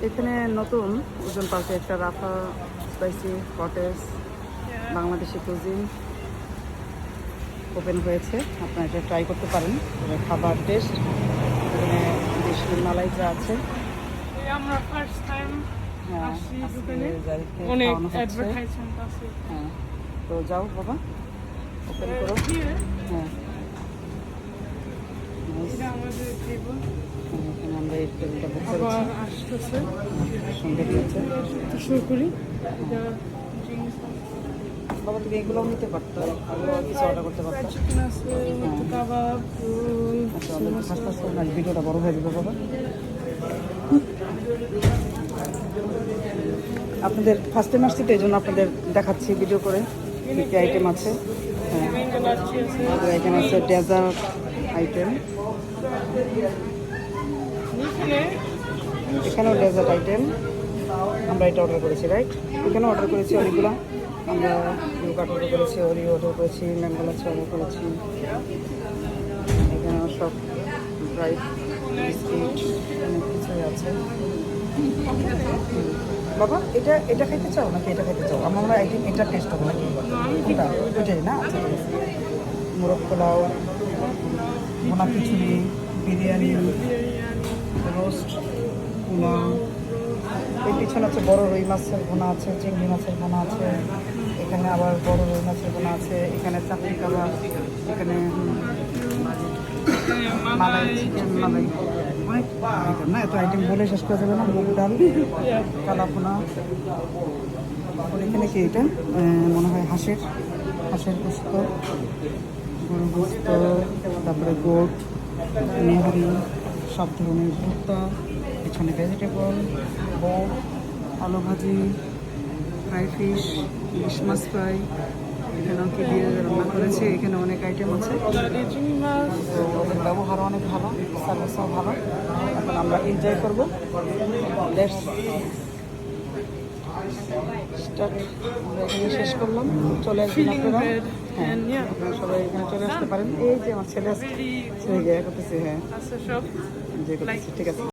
এখানে নতুন ওজন পার্কে একটা রাফা spicy cottage Bangladeshi cuisine open হয়েছে। আপনারা এটা ট্রাই করতে পারেন। খাবার টেস্ট এখানে দেশি মালাই যা আছে। আমরা ফার্স্ট টাইম হ্যাঁ, আসছি আজকে দোকানে। যাদেরকে অনেক খাওয়ানো হচ্ছে। অ্যাডভার্টাইজমেন্ট আছে। হ্যাঁ, তো যাও বাবা, ওপেন করো। Here, হ্যাঁ, Nice. এটা আমাদের টেবল। এখানে আমরা এই টেবিলটা বুক আবার করেছি। আসতেছে। সঙ্গে দিয়েছে। তো শুরু করি। এটা drinks বাবা, তুমি এগুলোও নিতে পারতো, আরও কিছু অর্ডার করতে পারতো। fried chicken আছে, একটু কাবাব, রোল, আচ্ছা, আমাদের ফার্স্ট ফার্স্ট না, ভিডিওটা বড় হয়ে যাবে বাবা। আপনাদের ফার্স্ট টাইম আসছি তো এই জন্য আপনাদের দেখাচ্ছি ভিডিও করে কী কী আইটেম আছে। হ্যাঁ, mango লাচ্ছি আছে। আমাদের এখানে আছে ডেজার্ট আইটেম, এখানে এখানেও ডেজার্ট আইটেম। আমরা এটা অর্ডার করেছি, রাইট? এখানেও অর্ডার করেছি অনেকগুলো। আমরা ইউগাট অর্ডার করেছি, ওরিও অর্ডার করেছি, ম্যাঙ্গো লাচ্ছি অর্ডার করেছি। এখানেও সব ড্রাই বিস্কিট অনেক কিছুই আছে। বাবা, এটা এটা খাইতে চাও নাকি এটা খাইতে চাও? আমরা আই থিঙ্ক এটা টেস্ট হবে নাকি? কোনটা? ওইটাই না? আচ্ছা, ঠিক আছে। মোরগ পোলাও, ভোনা খিচুড়ি, বিরিয়ানি, রোস্ট, পোলাও। এর পিছনে আছে বড় রুই মাছের ভোনা আছে, চিংড়ি মাছের ভোনা আছে। এখানে আবার বড় রুই মাছের ভোনা আছে। এখানে চাপড়ি কাবাব, এখানে মালাই চিকেন, মালাই, অনেক আইটেম না? এত আইটেম বলে শেষ করা যাবে না। মুগ ডাল, কালাপোনা। আর এখানে কি এটা মনে হয় হাঁসের গোস্ত, গরুর গোস্ত, তারপরে গোট, নেহারি, সব ধরনের ভর্তা, এখানে ভেজিটেবল, বোট, আলু ভাজি, ফ্রাই ফিশ, ইলিশ মাছ ফ্রাই। এখানেও কি দিয়ে রান্না করেছে। এখানে অনেক আইটেম আছে। চিংড়ি মাছ, তো ওদের ব্যবহারও অনেক ভালো, সার্ভিসও ভালো। এখন আমরা এনজয় করবো। Let's start. আমরা এখানে শেষ করলাম, চলে আসবেন filling আপনারা। bread, হ্যাঁ, and yeah, আপনারা সবাই এখানে চলে আসতে পারেন। এই যে আমার ছেলে আসছে, very ছেলে গিয়ে করতেছে। হ্যাঁ, আছে সব। যে করতেছে, ঠিক আছে।